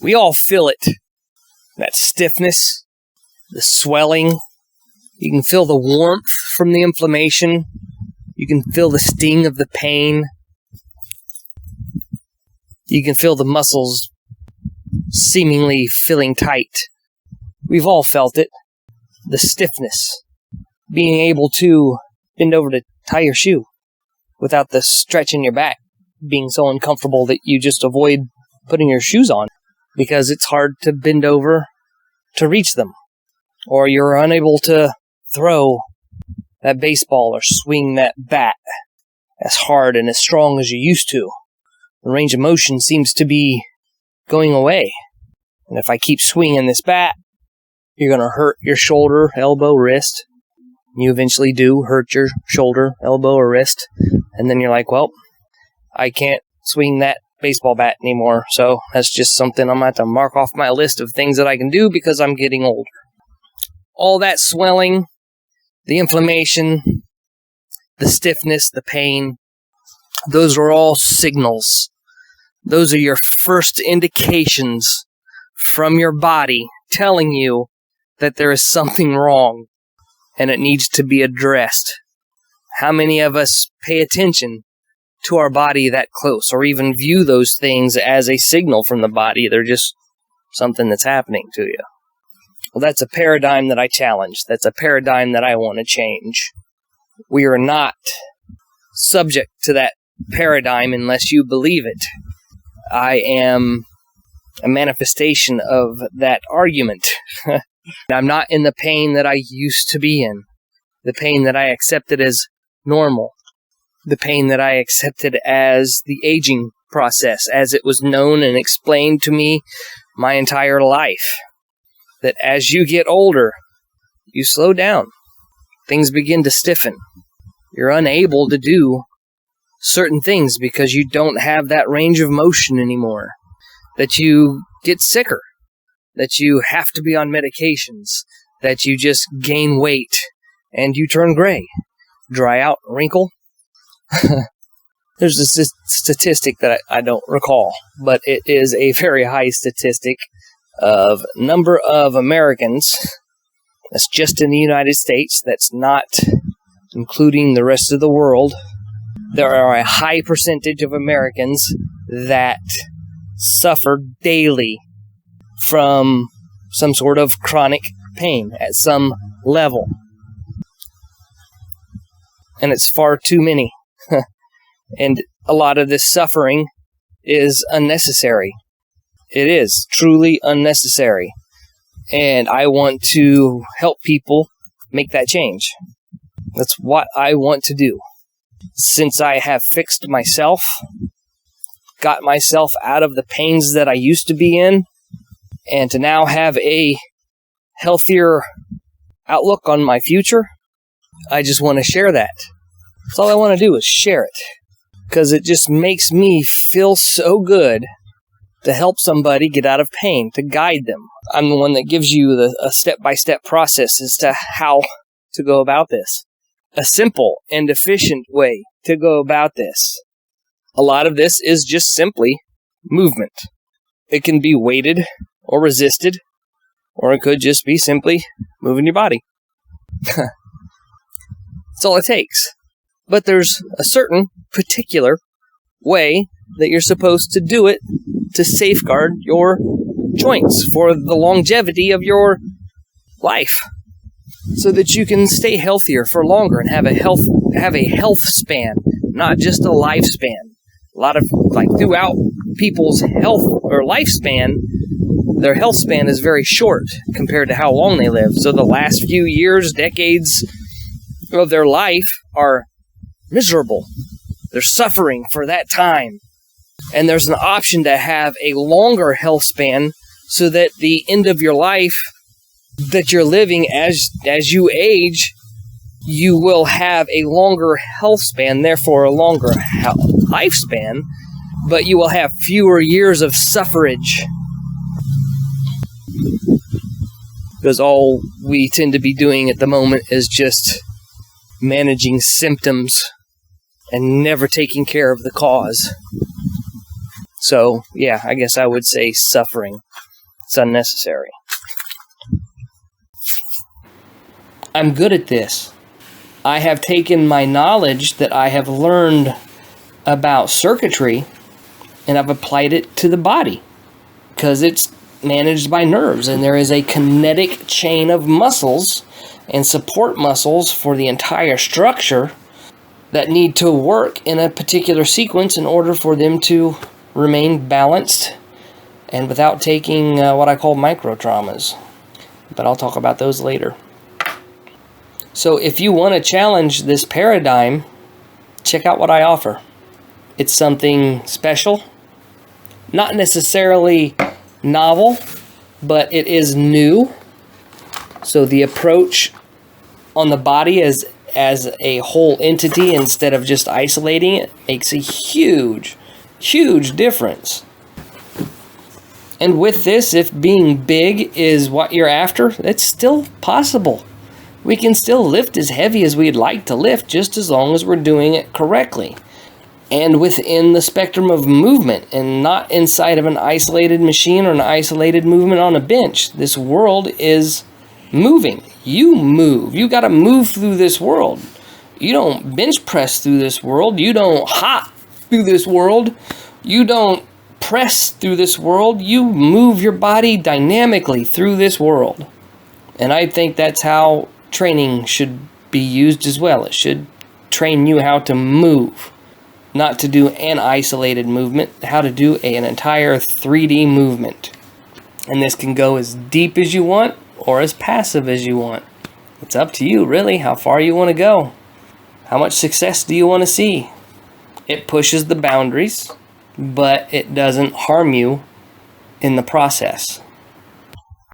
We all feel it. That stiffness, the swelling. You can feel the warmth from the inflammation. You can feel the sting of the pain. You can feel the muscles seemingly filling tight. We've all felt it. The stiffness. Being able to bend over to tie your shoe without the stretch in your back being so uncomfortable that you just avoid putting your shoes on because it's hard to bend over to reach them. Or you're unable to throw that baseball or swing that bat as hard and as strong as you used to. The range of motion seems to be going away. And if I keep swinging this bat, you're going to hurt your shoulder, elbow, wrist. You eventually do hurt your shoulder, elbow, or wrist. And then you're like, well, I can't swing that baseball bat anymore. So that's just something I'm going to have to mark off my list of things that I can do because I'm getting older. All that swelling, the inflammation, the stiffness, the pain, those are all signals. Those are your first indications from your body telling you that there is something wrong and it needs to be addressed. How many of us pay attention to our body that close or even view those things as a signal from the body? They're just something that's happening to you. Well, that's a paradigm that I challenge. That's a paradigm that I want to change. We are not subject to that paradigm unless you believe it. I am a manifestation of that argument. I'm not in the pain that I used to be in. The pain that I accepted as normal. The pain that I accepted as the aging process, as it was known and explained to me my entire life. That as you get older, you slow down. Things begin to stiffen. You're unable to do certain things because you don't have that range of motion anymore. That you get sicker. That you have to be on medications. That you just gain weight and you turn gray. Dry out, wrinkle. There's this statistic that I don't recall, but it is a very high statistic of number of Americans. That's just in the United States. That's not including the rest of the world. There are a high percentage of Americans that suffer daily from some sort of chronic pain at some level. And it's far too many. And a lot of this suffering is unnecessary. It is truly unnecessary. And I want to help people make that change. That's what I want to do. Since I have fixed myself, got myself out of the pains that I used to be in, and to now have a healthier outlook on my future, I just want to share that. That's all I want to do is share it. Because it just makes me feel so good to help somebody get out of pain, to guide them. I'm the one that gives you a step-by-step process as to how to go about this. A simple and efficient way to go about this. A lot of this is just simply movement. It can be weighted or resisted, or it could just be simply moving your body. That's all it takes. But there's a certain particular way that you're supposed to do it to safeguard your joints for the longevity of your life, so that you can stay healthier for longer and have a health span, not just a lifespan. A lot of, throughout people's health or lifespan, their health span is very short compared to how long they live. So the last few years, decades of their life are miserable. They're suffering for that time. And there's an option to have a longer health span so that the end of your life that you're living as you age, you will have a longer health span, therefore a longer lifespan, but you will have fewer years of suffrage. Because all we tend to be doing at the moment is just managing symptoms and never taking care of the cause. So, yeah, I guess I would say suffering. It's unnecessary. I'm good at this. I have taken my knowledge that I have learned about circuitry and I've applied it to the body because it's managed by nerves, and there is a kinetic chain of muscles and support muscles for the entire structure that need to work in a particular sequence in order for them to remain balanced and without taking what I call micro traumas. But I'll talk about those later. So if you want to challenge this paradigm, check out what I offer. It's something special, not necessarily novel, but it is new. So the approach on the body as a whole entity instead of just isolating it makes a huge difference. And with this, if being big is what you're after, it's still possible. We can still lift as heavy as we'd like to lift, just as long as we're doing it correctly and within the spectrum of movement and not inside of an isolated machine or an isolated movement on a bench. This world is moving. You move. You got to move through this world. You don't bench press through this world. You don't hop through this world. You don't press through this world. You move your body dynamically through this world. And I think that's how training should be used as well. It should train you how to move, not to do an isolated movement, how to do an entire 3D movement. And this can go as deep as you want or as passive as you want. It's up to you, really, how far you want to go. How much success do you want to see? It pushes the boundaries, but it doesn't harm you in the process.